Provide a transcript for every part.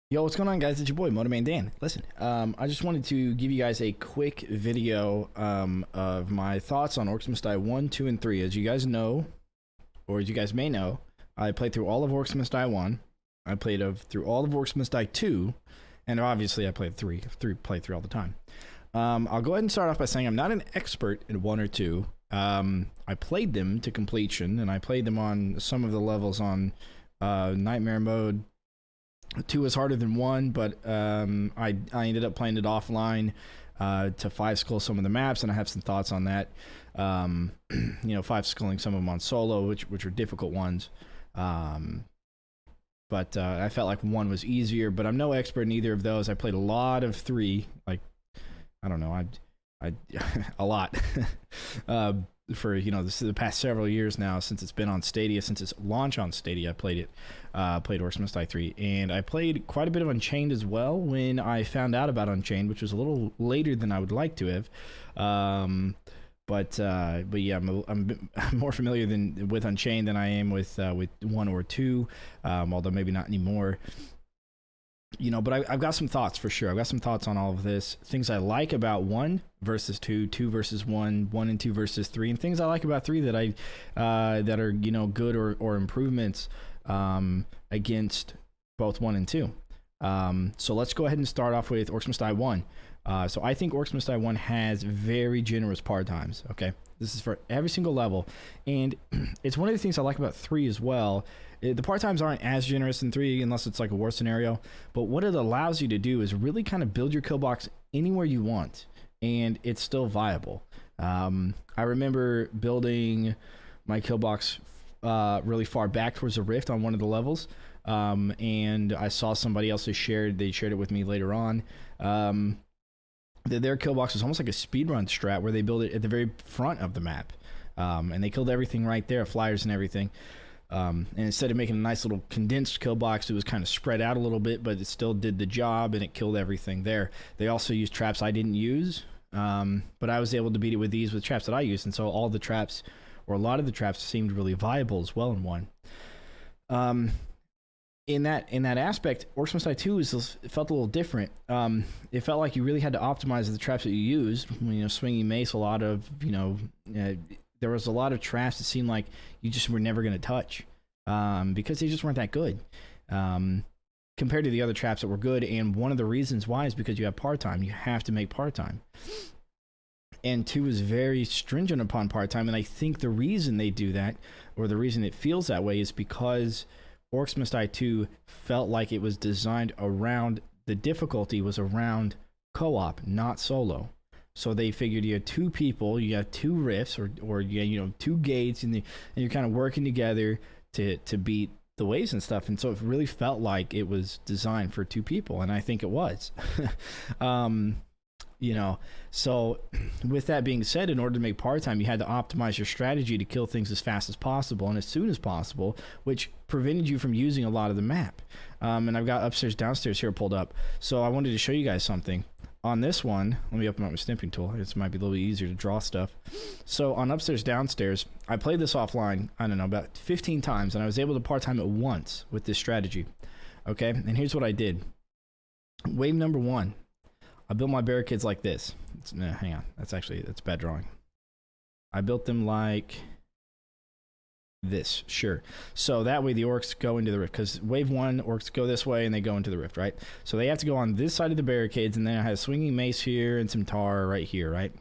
Yo, what's going on, guys? It's your boy, Motorman Dan. Listen, I just wanted to give you guys a quick video of my thoughts on Orcs Must Die 1, 2, and 3. As you guys know, or as you guys may know, I played through all of Orcs Must Die 1. I played through all of Orcs Must Die 2, and obviously I played 3. 3 play through all the time. I'll go ahead and start off by saying I'm not an expert in 1 or 2. I played them to completion, and I played them on some of the levels on Nightmare Mode. 2 is harder than 1, but I ended up playing it offline to 5-skull some of the maps, and I have some thoughts on that. You know, 5-skulling some of them on solo, which are difficult ones. But I felt like 1 was easier, but I'm no expert in either of those. I played a lot of 3, like, I don't know, I a lot. For, you know, the past several years now, since it's been on Stadia, since its launch on Stadia, I played it. Played Orcs Must Die 3, and I played quite a bit of Unchained as well when I found out about Unchained, which was a little later than I would like to have. But yeah, I'm more familiar with Unchained than I am with 1 or 2, although maybe not anymore. You know, but I've got some thoughts for sure. I've got some thoughts on all of this. Things I like about 1 versus 2, 2 versus 1, 1 and 2 versus 3, and things I like about 3 that that are, you know, good or improvements against both 1 and 2. So let's go ahead and start off with Orcs Must Die 1. So I think Orcs Must Die 1 has very generous part times. Okay, this is for every single level, and it's one of the things I like about 3 as well. The part times aren't as generous in 3 unless it's like a war scenario, but what it allows you to do is really kind of build your kill box anywhere you want, and it's still viable. I remember building my kill box really far back towards the rift on one of the levels, and I saw somebody else they shared it with me later on. Their kill box was almost like a speedrun strat where they build it at the very front of the map, and they killed everything right there, flyers and everything. And instead of making a nice little condensed kill box, it was kind of spread out a little bit, but it still did the job, and it killed everything there. They also used traps I didn't use, but I was able to beat it with traps that I used, and so all the traps, or a lot of the traps, seemed really viable as well in 1. In that aspect, Orcs Must Die 2 it felt a little different. It felt like you really had to optimize the traps that you used. You know, swinging mace, a lot of, you know, there was a lot of traps that seemed like you just were never going to touch because they just weren't that good compared to the other traps that were good. And one of the reasons why is because you have part-time. You have to make part-time. And 2 is very stringent upon part-time, and I think the reason they do that, or the reason it feels that way, is because Orcs Must Die 2 felt like it was designed around, the difficulty was around co-op, not solo. So they figured you had 2 people, you got 2 rifts, or you know, 2 gates, and you're kind of working together to beat the waves and stuff. And so it really felt like it was designed for 2 people, and I think it was. You know, so with that being said, in order to make part-time, you had to optimize your strategy to kill things as fast as possible and as soon as possible, which prevented you from using a lot of the map. And I've got upstairs, downstairs here pulled up. So I wanted to show you guys something. On this one, let me open up my snipping tool. It might be a little bit easier to draw stuff. So on upstairs, downstairs, I played this offline, I don't know, about 15 times, and I was able to part-time it once with this strategy. Okay, and here's what I did. Wave number 1. I built my barricades like this. Hang on, that's bad drawing. I built them like this, sure. So that way the orcs go into the rift, because wave 1, orcs go this way and they go into the rift, right? So they have to go on this side of the barricades, and then I had a swinging mace here and some tar right here, right?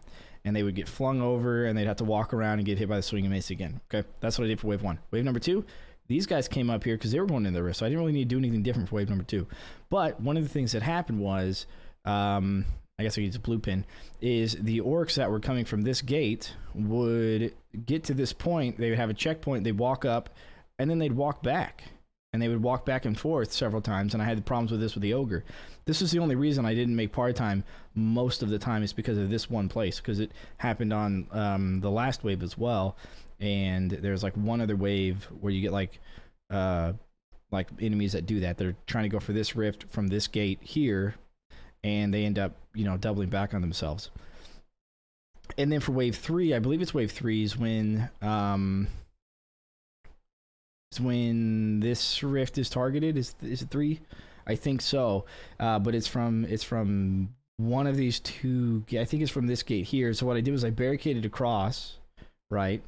And they would get flung over, and they'd have to walk around and get hit by the swinging mace again. Okay, that's what I did for wave 1. Wave number 2, these guys came up here because they were going into the rift, so I didn't really need to do anything different for wave number 2. But one of the things that happened was, I guess I use a blue pin, is the orcs that were coming from this gate would get to this point, they would have a checkpoint, they'd walk up, and then they'd walk back. And they would walk back and forth several times, and I had problems with this with the ogre. This is the only reason I didn't make part-time most of the time, is because of this one place, because it happened on the last wave as well, and there's like one other wave where you get like enemies that do that. They're trying to go for this rift from this gate here, and they end up, you know, doubling back on themselves. And then for wave 3, I believe it's wave 3 is when this rift is targeted. Is it 3? I think so, but it's from one of these two. I think it's from this gate here. So what I did was I barricaded across, right?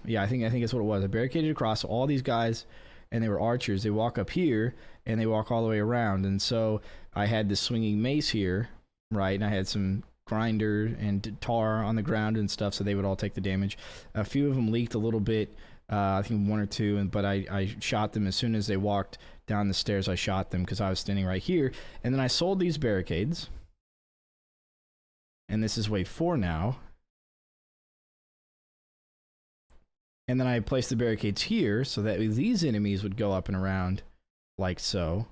Yeah, I think it's what it was. I barricaded across, so all these guys, and they were archers. They walk up here and they walk all the way around, and so I had this swinging mace here, right? And I had some grinder and tar on the ground and stuff, so they would all take the damage. A few of them leaked a little bit. I think one or two, but I shot them as soon as they walked down the stairs. I shot them because I was standing right here, and then I sold these barricades, and this is wave 4 now. And then I placed the barricades here so that these enemies would go up and around like so.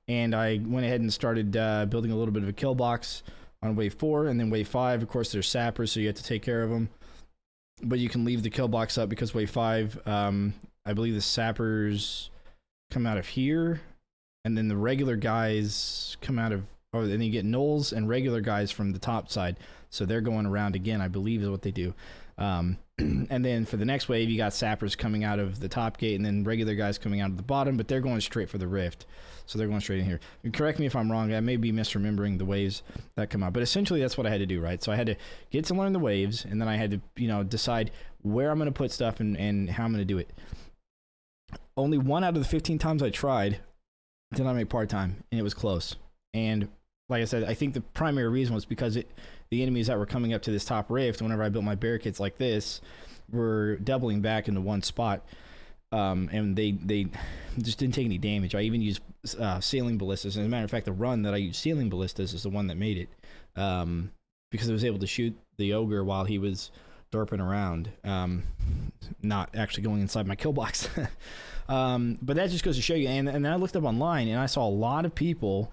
And I went ahead and started building a little bit of a kill box on wave 4, and then wave 5, of course, there's sappers, so you have to take care of them. But you can leave the kill box up because wave 5, I believe the sappers come out of here, and then the regular guys come out of, or then you get gnolls and regular guys from the top side. So they're going around again, I believe is what they do. And then for the next wave, you got sappers coming out of the top gate, and then regular guys coming out of the bottom, but they're going straight for the rift. So they're going straight in here. And correct me if I'm wrong, I may be misremembering the waves that come out, but essentially that's what I had to do, right? So I had to get to learn the waves, and then I had to, you know, decide where I'm going to put stuff and how I'm going to do it. Only 1 out of the 15 times I tried did I make part-time, and it was close. And like I said, I think the primary reason was because the enemies that were coming up to this top rift, whenever I built my barricades like this, were doubling back into one spot. And they just didn't take any damage. I even used sailing ballistas. As a matter of fact, the run that I used sailing ballistas is the one that made it, because I was able to shoot the ogre while he was derping around, not actually going inside my kill box. But that just goes to show you. And I looked up online, and I saw a lot of people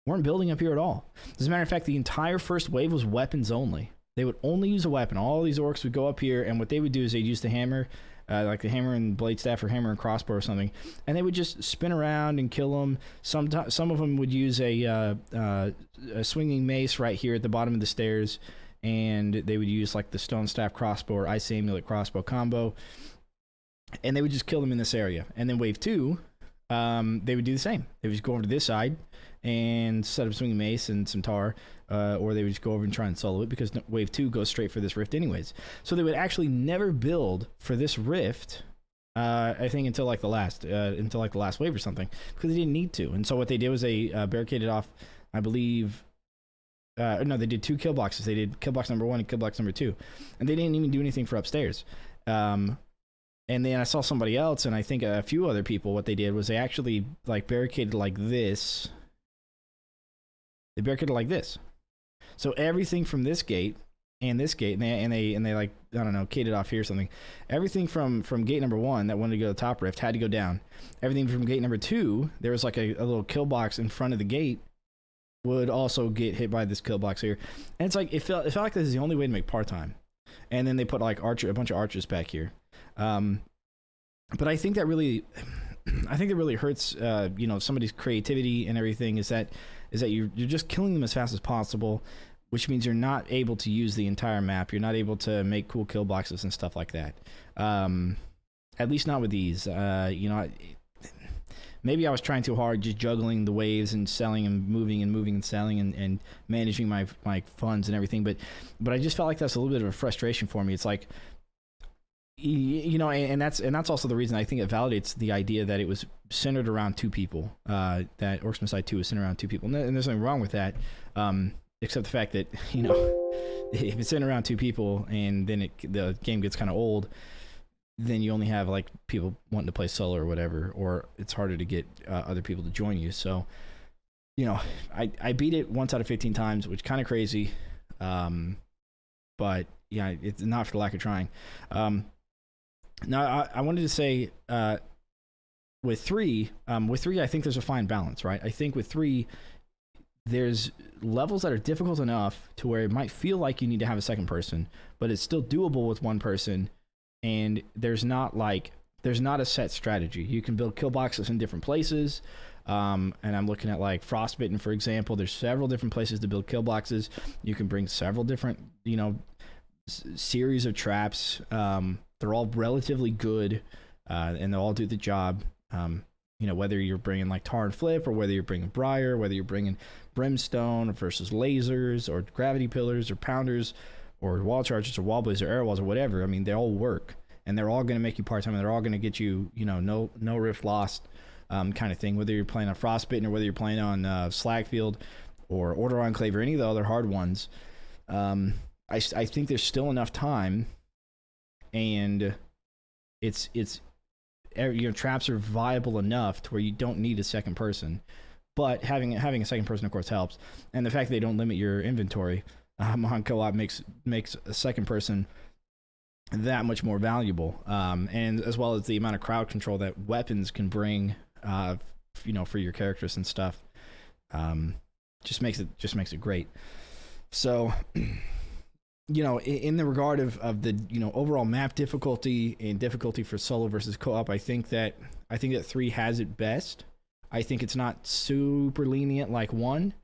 weren't building up here at all. As a matter of fact, the entire first wave was weapons only. They would only use a weapon. All these orcs would go up here, and what they would do is they'd use the hammer, like the hammer and blade staff or hammer and crossbow or something, and they would just spin around and kill them. Some of them would use a swinging mace right here at the bottom of the stairs, and they would use like the stone staff crossbow or ice amulet crossbow combo, and they would just kill them in this area. And then wave 2, they would do the same. They would just go over to this side and set up swinging mace and some tar, or they would just go over and try and solo it, because wave 2 goes straight for this rift anyways. So they would actually never build for this rift, I think until like the last wave or something, because they didn't need to. And so what they did was they barricaded off, I believe, no, they did 2 kill boxes. They did kill box number 1 and kill box number 2, and they didn't even do anything for upstairs. And then I saw somebody else, and I think a few other people, what they did was they actually like barricaded like this. They barricaded like this. So everything from this gate and this gate, and they like, I don't know, gated off here or something. Everything from gate number 1 that wanted to go to the top rift had to go down. Everything from gate number 2, there was like a little kill box in front of the gate, would also get hit by this kill box here. And it's like, it felt like this is the only way to make part-time. And then they put like a bunch of archers back here. But I think that really hurts, you know, somebody's creativity and everything, is that you're just killing them as fast as possible, which means you're not able to use the entire map. You're not able to make cool kill boxes and stuff like that. At least not with these. You know, maybe I was trying too hard, just juggling the waves and selling and moving and selling and managing my funds and everything. But I just felt like that's a little bit of a frustration for me. It's like, you know, and that's also the reason I think it validates the idea that it was centered around 2 people. That Orcs Must Die 2 was centered around 2 people, and there's nothing wrong with that, except the fact that, you know, if it's centered around 2 people and then the game gets kind of old, then you only have like people wanting to play solo or whatever, or it's harder to get other people to join you. So, you know, I beat it 1 out of 15 times, which is kind of crazy, but yeah, it's not for the lack of trying. Now, I wanted to say, with 3, I think there's a fine balance, right? I think with 3, there's levels that are difficult enough to where it might feel like you need to have a second person, but it's still doable with 1 person, and there's not a set strategy. You can build kill boxes in different places, and I'm looking at like Frostbitten, for example. There's several different places to build kill boxes. You can bring several different, you know, series of traps. They're all relatively good, and they'll all do the job. whether you're bringing like Tar and Flip, or whether you're bringing Briar, whether you're bringing Brimstone versus lasers, or gravity pillars, or pounders, or wall charges, or wall blades, or air walls, or whatever. I mean, they all work, and they're all going to make you part-time, and they're all going to get you, no rift lost kind of thing, whether you're playing on Frostbitten, or whether you're playing on Slagfield, or Order Enclave, or any of the other hard ones. I think there's still enough time, and it's traps are viable enough to where you don't need a second person, but having a second person of course helps, and the fact that they don't limit your inventory on co-op makes a second person that much more valuable, and as well as the amount of crowd control that weapons can bring, for your characters and stuff, just makes it great. So, in the regard of the overall map difficulty and difficulty for solo versus co-op, I think that 3 has it best. I think it's not super lenient like 1,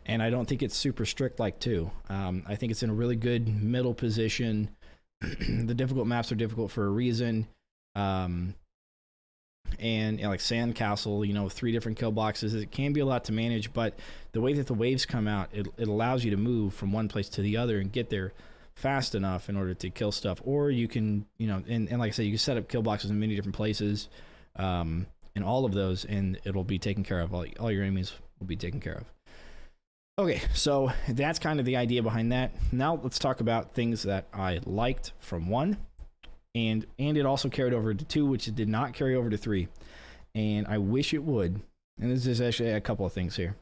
and I don't think it's super strict like 2. I think it's in a really good middle position. The difficult maps are difficult for a reason. And like Sandcastle, 3 different kill boxes, it can be a lot to manage, but the way that the waves come out, it allows you to move from one place to the other and get there fast enough in order to kill stuff. Or you can, and like I said, you can set up kill boxes in many different places, and all of those, and it'll be taken care of. All your enemies will be taken care of. Okay, so that's kind of the idea behind that. Now let's talk about things that I liked from 1, and it also carried over to 2, which it did not carry over to 3, and I wish it would. And this is actually a couple of things here.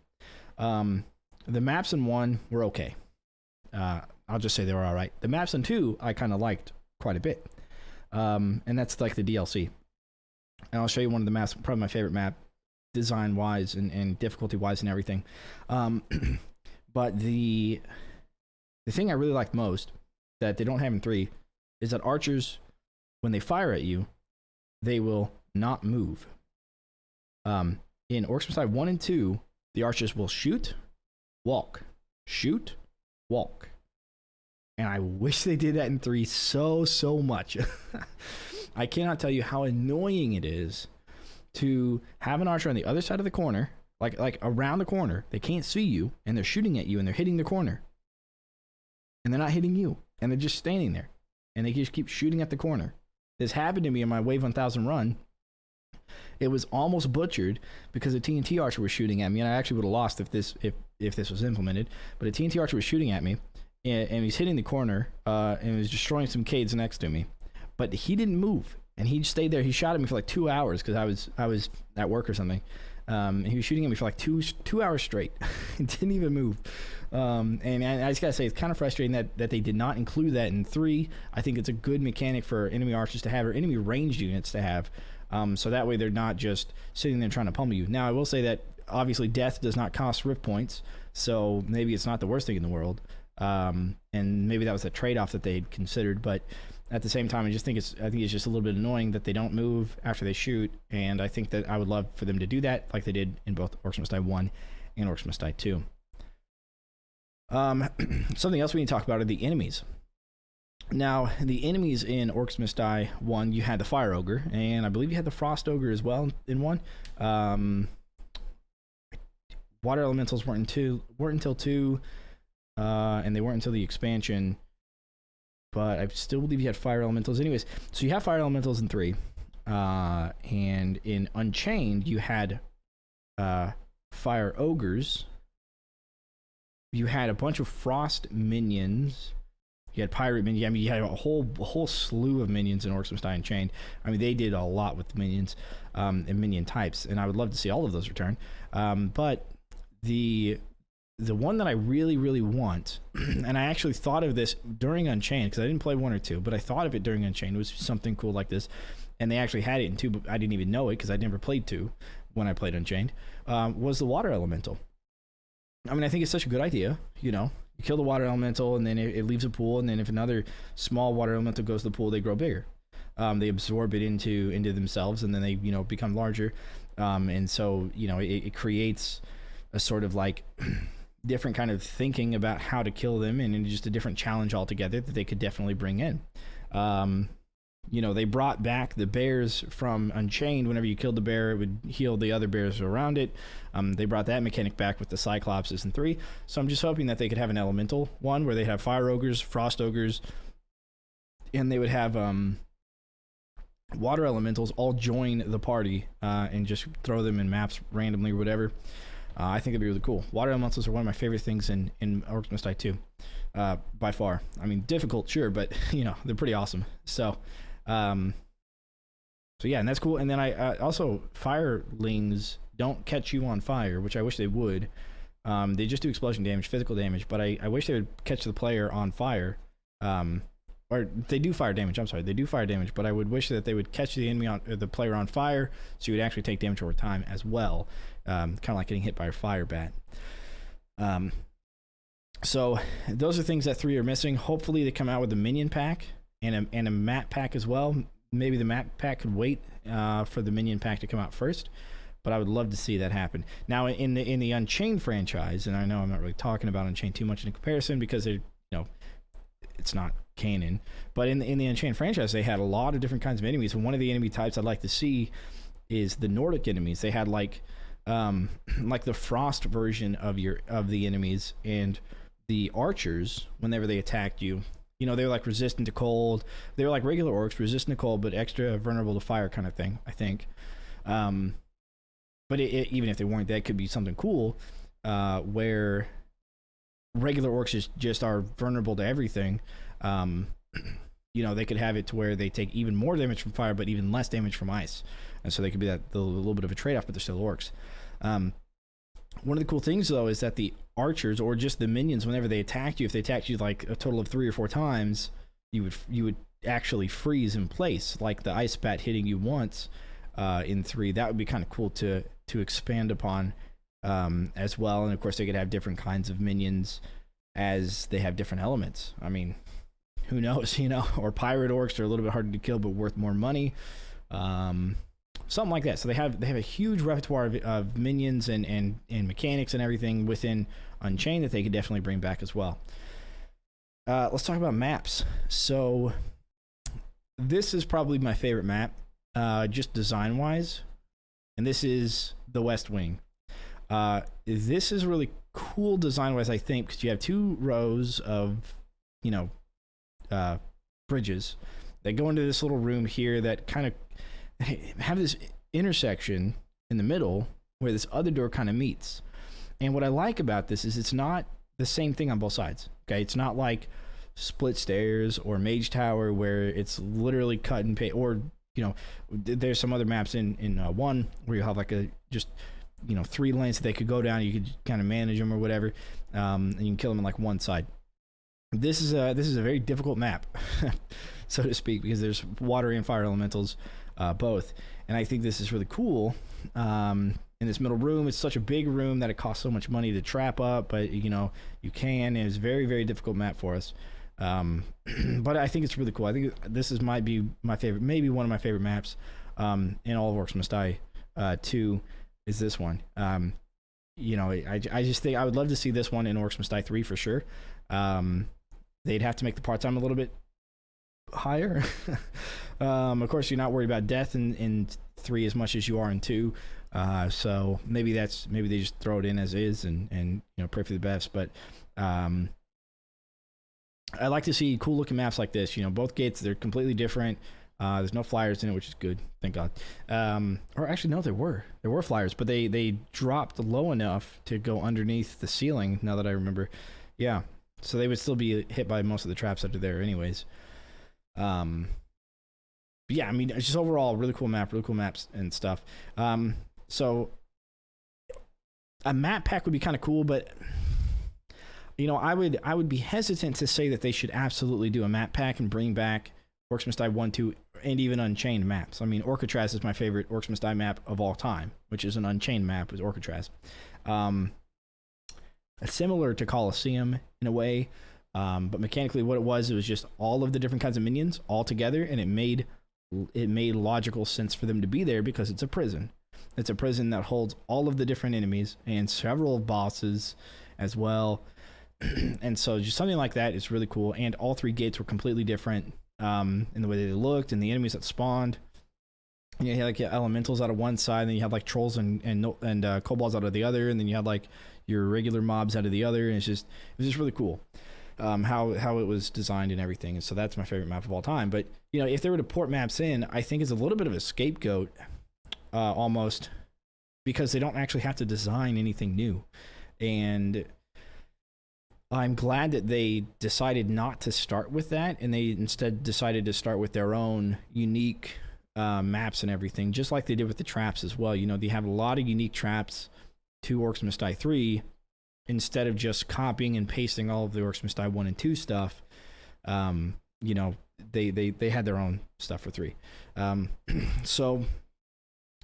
The maps in 1 were okay. I'll just say they were all right. The maps in 2 I kind of liked quite a bit, and that's like the DLC. And I'll show you one of the maps, probably my favorite map, design wise and difficulty wise and everything. But the thing I really liked most that they don't have in 3 is that archers, when they fire at you, they will not move. In Orcs Must Die 1 and 2, the archers will shoot, walk, shoot, walk. And I wish they did that in 3 so much. I cannot tell you how annoying it is to have an archer on the other side of the corner, like around the corner. They can't see you, and they're shooting at you, and they're hitting the corner. And they're not hitting you, and they're just standing there, and they just keep shooting at the corner. This happened to me in my Wave 1000 run. It was almost butchered because a TNT archer was shooting at me, and I actually would have lost if this was implemented. But a TNT archer was shooting at me, and he's hitting the corner, and he was destroying some Cades next to me. But he didn't move, and he stayed there. He shot at me for like 2 hours because I was at work or something. And he was shooting at me for like two hours straight. He didn't even move. And I just gotta say, it's kind of frustrating that they did not include that in 3. I think it's a good mechanic for enemy archers to have, or enemy ranged units to have. So that way they're not just sitting there trying to pummel you. Now I will say that obviously death does not cost rift points, so maybe it's not the worst thing in the world. And maybe that was a trade-off that they had considered, but at the same time, I think it's just a little bit annoying that they don't move after they shoot, and I think that I would love for them to do that like they did in both Orcs Must Die 1 and Orcs Must Die 2. Something else we need to talk about are the enemies. Now, the enemies in Orcs Must Die 1, you had the Fire Ogre, and I believe you had the Frost Ogre as well in 1. Water Elementals weren't until 2, and they weren't until the expansion. But I still believe you had Fire Elementals. Anyways, so you have Fire Elementals in 3. And in Unchained, you had Fire Ogres. You had a bunch of Frost Minions. You had Pirate Minions. I mean, you had a whole slew of Minions in Orcs Must Die Unchained. I mean, they did a lot with the Minions and Minion types. And I would love to see all of those return. But the one that I really want, and I actually thought of this during Unchained, because I didn't play 1 or 2, but I thought of it during Unchained, was something cool like this, and they actually had it in 2, but I didn't even know it because I never played 2 when I played Unchained, was the Water Elemental. I mean, I think it's such a good idea, you kill the Water Elemental, and then it leaves a pool, and then if another small Water Elemental goes to the pool, they grow bigger. They absorb it into themselves, and then they, become larger, and so, it creates a sort of like different kind of thinking about how to kill them, and just a different challenge altogether that they could definitely bring in. you know, they brought back the bears from Unchained. Whenever you killed the bear, it would heal the other bears around it. They brought that mechanic back with the Cyclopses in 3. So I'm just hoping that they could have an elemental one where they have fire ogres, frost ogres, and they would have water elementals all join the party and just throw them in maps randomly or whatever. I think it'd be really cool. Water elementals are one of my favorite things in Orcs Must Die 2, by far. I mean, difficult, sure, but you know, they're pretty awesome. So yeah, and that's cool. And then I also, firelings don't catch you on fire, which I wish they would. They just do explosion damage, physical damage, but I wish they would catch the player on fire. Or they do fire damage. I'm sorry, they do fire damage, but I would wish that they would catch the enemy on, or the player on fire, so you would actually take damage over time as well. Kind of like getting hit by a fire bat. So those are things that 3 are missing. Hopefully they come out with a minion pack and a map pack as well. Maybe the map pack could wait for the minion pack to come out first, but I would love to see that happen. Now in the Unchained franchise, and I know I'm not really talking about Unchained too much in comparison because they're, you know, it's not canon, but in the Unchained franchise, they had a lot of different kinds of enemies, and one of the enemy types I'd like to see is the Nordic enemies. They had like the frost version of the enemies, and the archers, whenever they attacked you, you know, they were like resistant to cold. They were like regular orcs, resistant to cold, but extra vulnerable to fire kind of thing, I think. But even if they weren't, that could be something cool, where regular orcs just are vulnerable to everything. You know, they could have it to where they take even more damage from fire, but even less damage from ice. And so they could be a little bit of a trade-off, but they're still orcs. One of the cool things, though, is that the archers, or just the minions, whenever they attacked you, if they attacked you like a total of 3 or 4 times, you would actually freeze in place, like the ice bat hitting you once in 3. That would be kind of cool to expand upon as well. And of course, they could have different kinds of minions as they have different elements. I mean, who knows, you know? Or pirate orcs are a little bit harder to kill, but worth more money. Something like that. So they have a huge repertoire of minions and mechanics and everything within Unchained that they could definitely bring back as well. Let's talk about maps. So this is probably my favorite map, just design wise, and this is the West Wing. This is really cool design wise, I think, because you have 2 rows of, you know, bridges that go into this little room here that kind of have this intersection in the middle where this other door kind of meets. And what I like about this is it's not the same thing on both sides. Okay, it's not like Split Stairs or Mage Tower where it's literally cut and paste. Or, you know, there's some other maps in 1 where you have like just, you know, 3 lanes that they could go down. You could kind of manage them or whatever, and you can kill them in like one side. This is a very difficult map, so to speak, because there's water and fire elementals, both. And I think this is really cool. In this middle room, it's such a big room that it costs so much money to trap up, but you know, you can, and it's a very, very difficult map for us. But I think it's really cool. I think this might be my favorite, maybe one of my favorite maps in all of Orcs Must Die 2 is this one. You know, I just think I would love to see this one in Orcs Must Die 3 for sure. They'd have to make the part time a little bit higher. Of course, you're not worried about death in 3 as much as you are in 2. So maybe they just throw it in as is and you know, pray for the best. But I like to see cool looking maps like this. You know, both gates, they're completely different. There's no flyers in it, which is good, thank God. Or actually, no, there were flyers, but they dropped low enough to go underneath the ceiling. Now that I remember, yeah. So they would still be hit by most of the traps that are there, anyways. But yeah, I mean, it's just overall really cool map, really cool maps and stuff. So a map pack would be kind of cool, but you know, I would be hesitant to say that they should absolutely do a map pack and bring back Orcs Must Die 1, 2, and even Unchained maps. I mean, Orcatraz is my favorite Orcs Must Die map of all time, which is an Unchained map, is Orcatraz. Similar to Colosseum in a way, but mechanically what it was just all of the different kinds of minions all together, and it made logical sense for them to be there because it's a prison. It's a prison that holds all of the different enemies and several bosses as well. And so just something like that is really cool. And all 3 gates were completely different. in the way they looked and the enemies that spawned. You had like elementals out of one side, and then you had like trolls and kobolds out of the other, and then you had like your regular mobs out of the other, and it was just really cool. How it was designed and everything. And so that's my favorite map of all time. But you know, if they were to port maps in, I think it's a little bit of a scapegoat, almost, because they don't actually have to design anything new. And I'm glad that they decided not to start with that, and they instead decided to start with their own unique maps and everything, just like they did with the traps as well. You know, they have a lot of unique traps to Orcs Must Die 3, instead of just copying and pasting all of the Orcs Must Die 1 and 2 stuff. You know, they had their own stuff for 3. So,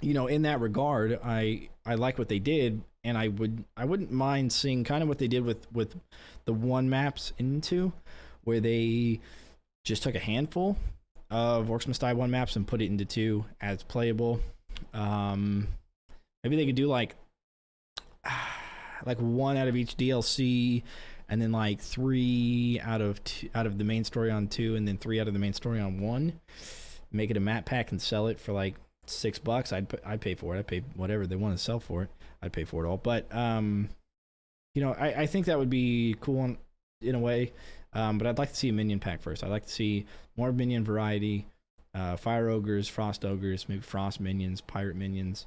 you know, in that regard, I like what they did, and I wouldn't mind seeing kind of what they did with the 1 maps in 2, where they just took a handful of Orcs Must Die 1 maps and put it into 2 as playable. Maybe they could do like 1 out of each DLC, and then like 3 out of the main story on 2, and then 3 out of the main story on 1. Make it a map pack and sell it for like $6. I'd pay for it. I'd pay whatever they want to sell for it. I'd pay for it all. But you know, I think that would be cool in a way. But I'd like to see a minion pack first. I'd like to see more minion variety. Fire ogres, frost ogres, maybe frost minions, pirate minions,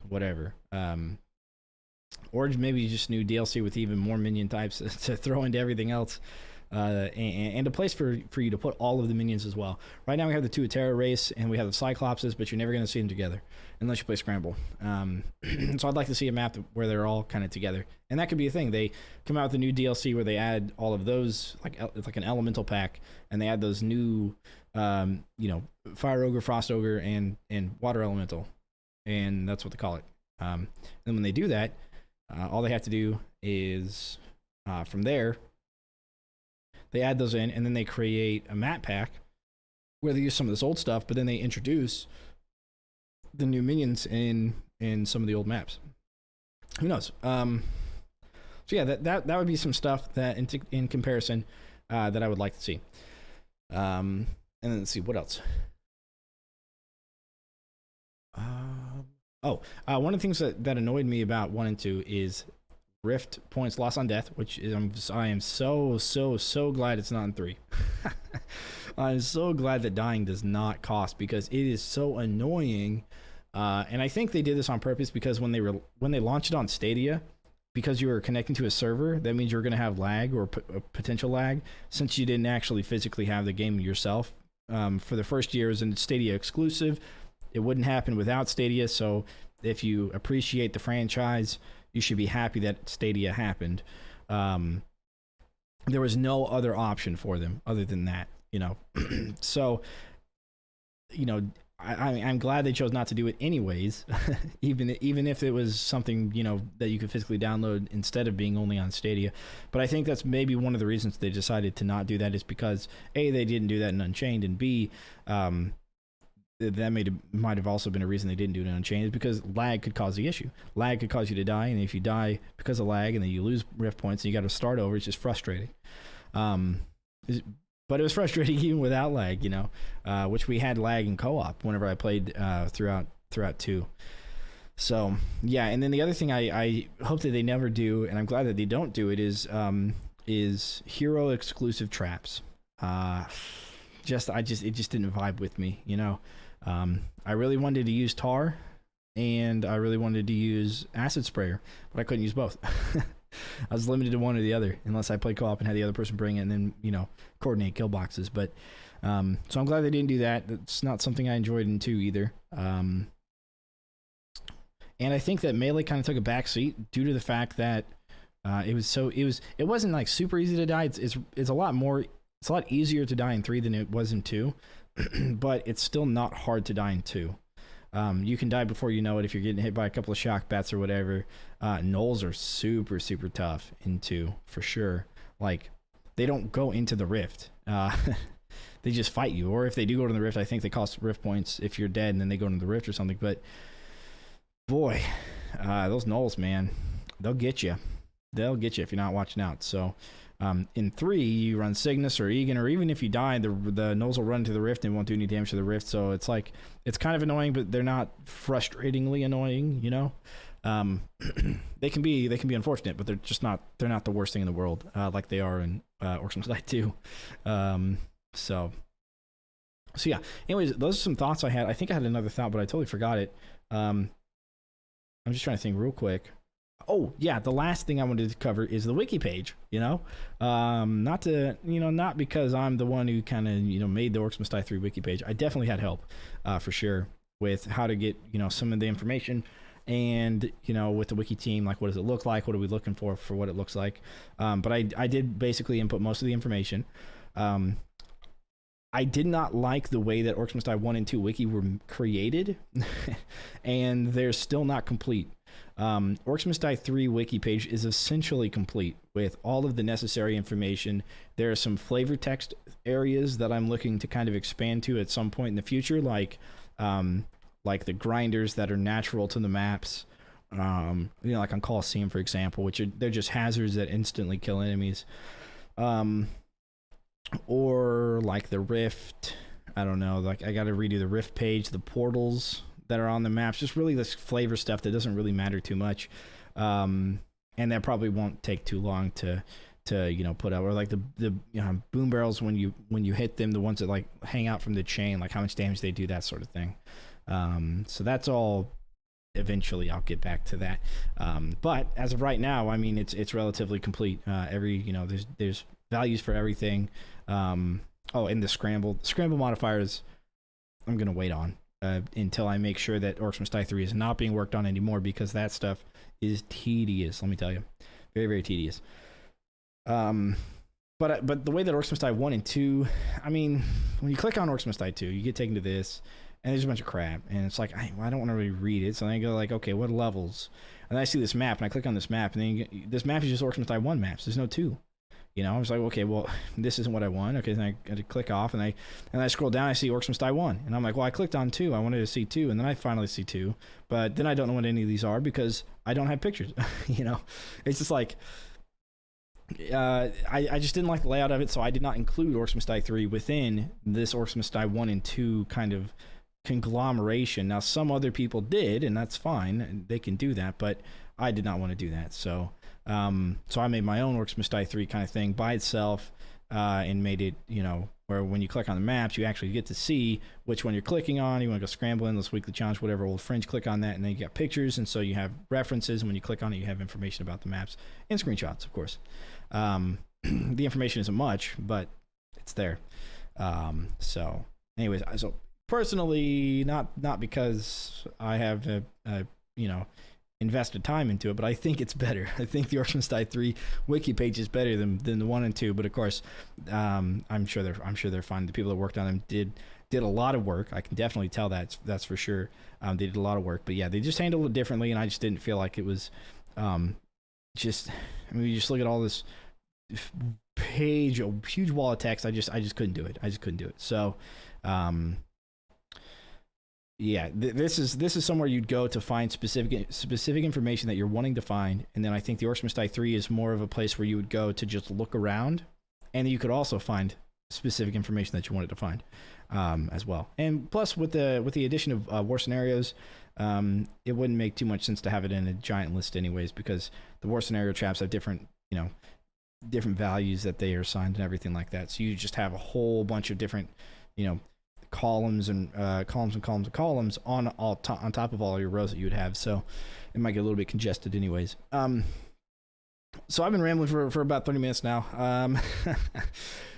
whatever. Or maybe just new DLC with even more minion types to throw into everything else. And a place for you to put all of the minions as well. Right now we have the Tuatara race, and we have the Cyclopses, but you're never going to see them together unless you play Scramble. So I'd like to see a map where they're all kind of together. And that could be a thing. They come out with a new DLC where they add all of those, like an elemental pack, and they add those new, you know, Fire Ogre, Frost Ogre, and Water Elemental. And that's what they call it. And when they do that, all they have to do is, from there, they add those in, and then they create a map pack where they use some of this old stuff, but then they introduce the new minions in some of the old maps. Who knows? So yeah, that would be some stuff that in comparison that I would like to see. And then let's see what else. One of the things that annoyed me about 1 and 2 is Rift points lost on death, which is I am so glad it's not in 3. I'm so glad that dying does not cost, because it is so annoying. And I think they did this on purpose, because when they launched it on Stadia, because you were connecting to a server, that means you're going to have lag or potential lag, since you didn't actually physically have the game yourself. For the first year, it was a Stadia exclusive. It wouldn't happen without Stadia, so if you appreciate the franchise, you should be happy that Stadia happened. There was no other option for them other than that, you know. So, you know, I'm glad they chose not to do it anyways, even if it was something, you know, that you could physically download instead of being only on Stadia. But I think that's maybe one of the reasons they decided to not do that, is because A, they didn't do that in Unchained, and B, that might have also been a reason they didn't do it in Unchained, is because lag could cause the issue. Lag could cause you to die, and if you die because of lag and then you lose rift points and you got to start over, it's just frustrating. But it was frustrating even without lag, you know, which we had lag in co-op whenever I played throughout 2. So yeah, and then the other thing I hope that they never do, and I'm glad that they don't do it, is hero exclusive traps. It just didn't vibe with me, you know. I really wanted to use tar, and I really wanted to use acid sprayer, but I couldn't use both. I was limited to one or the other, unless I played co-op and had the other person bring it, and then, you know, coordinate kill boxes. But so I'm glad they didn't do that. That's not something I enjoyed in 2 either. And I think that melee kind of took a back seat due to the fact that it wasn't like super easy to die. It's a lot more. It's a lot easier to die in 3 than it was in 2, but it's still not hard to die in 2. You can die before you know it if you're getting hit by a couple of shock bats or whatever. Gnolls are super tough in 2 for sure. Like, they don't go into the rift. They just fight you, or if they do go to the rift, I think they cost rift points if you're dead, and then they go into the rift or something. But boy, those gnolls, man, they'll get you. they'll get you if you're not watching out. So in 3, you run Cygnus or Egan, or even if you die, the gnolls will run to the rift and won't do any damage to the rift. So it's like, it's kind of annoying, but they're not frustratingly annoying, you know. They can be unfortunate, but they're not the worst thing in the world, like they are in Orcs Must Die 2. So yeah. Anyways, those are some thoughts I had. I think I had another thought, but I totally forgot it. I'm just trying to think real quick. Oh yeah, the last thing I wanted to cover is the wiki page. You know, not because I'm the one who kind of made the Orcs Must Die 3 wiki page. I definitely had help, for sure, with how to get some of the information, and with the wiki team, like what does it look like, what are we looking for what it looks like. But I did basically input most of the information. I did not like the way that Orcs Must Die 1 and 2 wiki were created, and they're still not complete. Orcs Must Die 3 wiki page is essentially complete with all of the necessary information. There are some flavor text areas that I'm looking to kind of expand to at some point in the future, like the grinders that are natural to the maps, like on Coliseum, for example, which they're just hazards that instantly kill enemies. Or like the rift, I don't know, like I got to redo the rift page, the portals that are on the maps, just really this flavor stuff that doesn't really matter too much, and that probably won't take too long to put out. Or like the boom barrels, when you hit them, the ones that like hang out from the chain, like how much damage they do, that sort of thing. So that's all. Eventually I'll get back to that, but as of right now, I mean, it's relatively complete. There's values for everything. And the scramble modifiers I'm gonna wait on until I make sure that Orcs Must Die 3 is not being worked on anymore, because that stuff is tedious, let me tell you. Very, very tedious. But the way that Orcs Must Die 1 and 2, I mean, when you click on Orcs Must Die 2, you get taken to this, and there's a bunch of crap, and it's like, I don't want to really read it, so then I go like, okay, what levels? And then I see this map, and I click on this map, and then this map is just Orcs Must Die 1 maps. There's no 2. I was like, okay, well, this isn't what I want. Okay, then I got to click off, and I scroll down, I see Orcs Must Die 1, and I'm like, well, I clicked on 2. I wanted to see 2, and then I finally see 2, but then I don't know what any of these are because I don't have pictures. It's just like, I just didn't like the layout of it, so I did not include Orcs Must Die 3 within this Orcs Must Die 1 and 2 kind of conglomeration. Now, some other people did, and that's fine. They can do that, but I did not want to do that. So I made my own Orcs Must Die 3 kind of thing by itself, and made it, where when you click on the maps, you actually get to see which one you're clicking on. You want to go scrambling, this weekly challenge, whatever, old fringe, click on that, and then you got pictures, and so you have references, and when you click on it, you have information about the maps, and screenshots, of course. The information isn't much, but it's there. So anyways, so personally, not because I have invested time into it, but I think it's better. I think the Orcs Must Die 3 wiki page is better than the 1 and 2. But of course, I'm sure they're fine. The people that worked on them did a lot of work. I can definitely tell that's for sure. They did a lot of work, but yeah, they just handled it differently, and I just didn't feel like it was you just look at all this page, a huge wall of text. I just couldn't do it. So yeah, this is somewhere you'd go to find specific information that you're wanting to find, and then I think the Orcs Must Die 3 is more of a place where you would go to just look around, and you could also find specific information that you wanted to find, as well. And plus, with the addition of war scenarios, it wouldn't make too much sense to have it in a giant list anyways, because the war scenario traps have different values that they are assigned and everything like that. So you just have a whole bunch of different columns and columns on top of all your rows that you would have, so it might get a little bit congested anyways. So I've been rambling for about 30 minutes now.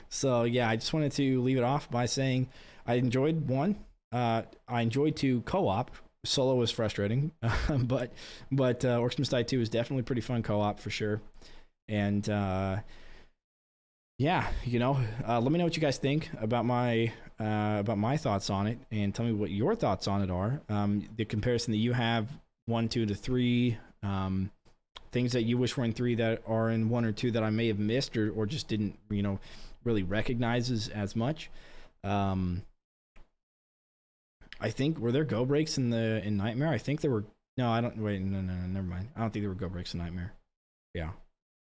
So yeah, I just wanted to leave it off by saying I enjoyed 1. I enjoyed 2 co-op. Solo was frustrating, but Orcs Must Die 2 is definitely pretty fun co-op for sure. And yeah, let me know what you guys think about my thoughts on it, and tell me what your thoughts on it are. The comparison that you have 1, 2 to 3, things that you wish were in 3 that are in 1 or 2 that I may have missed or just didn't really recognize as much. I think, were there go breaks in Nightmare? I think there were. No, I don't. Wait, no, never mind. I don't think there were go breaks in Nightmare. Yeah.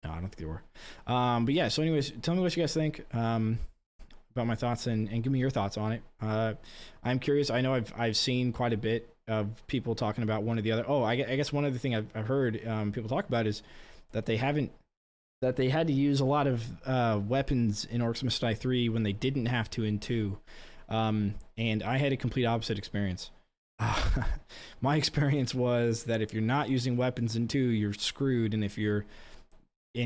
No, I don't think they were. But yeah, so anyways, tell me what you guys think about my thoughts, and give me your thoughts on it. I'm curious. I know I've seen quite a bit of people talking about one or the other. Oh, I guess one other thing I've heard people talk about is that they had to use a lot of weapons in Orcs Must Die 3 when they didn't have to in 2. And I had a complete opposite experience. My experience was that if you're not using weapons in 2, you're screwed, and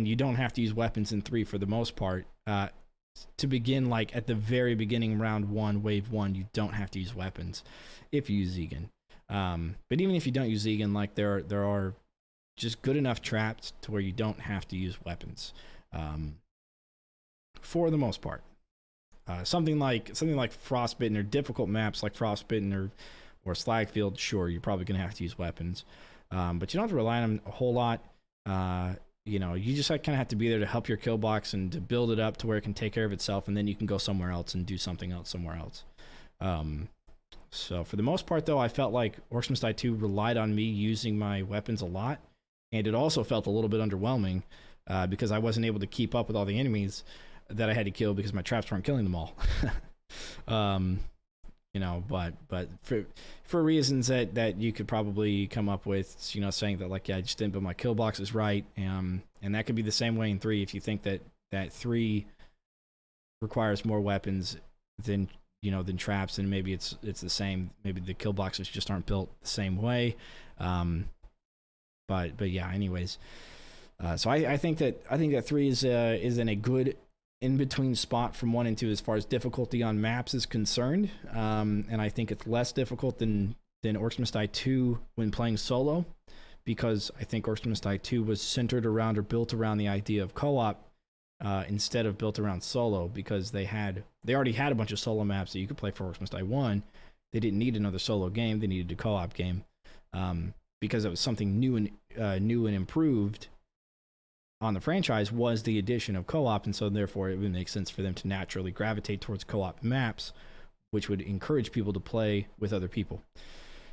you don't have to use weapons in 3 for the most part. To begin, like at the very beginning, round 1, wave 1, you don't have to use weapons if you use Zegan. But even if you don't use Zegan, like there are just good enough traps to where you don't have to use weapons for the most part. Something like Frostbitten or difficult maps like Frostbitten or Slagfield, sure, you're probably gonna have to use weapons, but you don't have to rely on them a whole lot. You just kind of have to be there to help your kill box and to build it up to where it can take care of itself, and then you can go somewhere else and do something else somewhere else. So for the most part, though, I felt like Orcs Must Die 2 relied on me using my weapons a lot, and it also felt a little bit underwhelming because I wasn't able to keep up with all the enemies that I had to kill because my traps weren't killing them all. But for reasons that you could probably come up with, saying that like, yeah, I just didn't build my kill boxes right, and that could be the same way in 3 if you think that 3 requires more weapons than traps, and maybe it's the same. Maybe the kill boxes just aren't built the same way. But yeah, anyways. So I think that 3 is in a good in-between spot from 1 and 2 as far as difficulty on maps is concerned. And I think it's less difficult than Orcs Must Die 2 when playing solo, because I think Orcs Must Die 2 was centered around or built around the idea of co-op instead of built around solo, because they already had a bunch of solo maps that you could play for Orcs Must Die 1. They didn't need another solo game. They needed a co-op game because it was something new and improved on the franchise was the addition of co-op, and so therefore it would make sense for them to naturally gravitate towards co-op maps, which would encourage people to play with other people,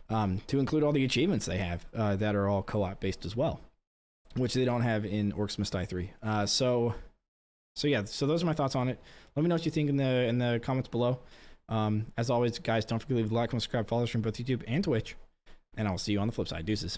to include all the achievements they have that are all co-op based as well, which they don't have in Orcs Must Die 3. So those are my thoughts on it. Let me know what you think in the comments below. As always, guys, don't forget to leave a like, comment, subscribe, follow us from both YouTube and Twitch, and I'll see you on the flip side. Deuces.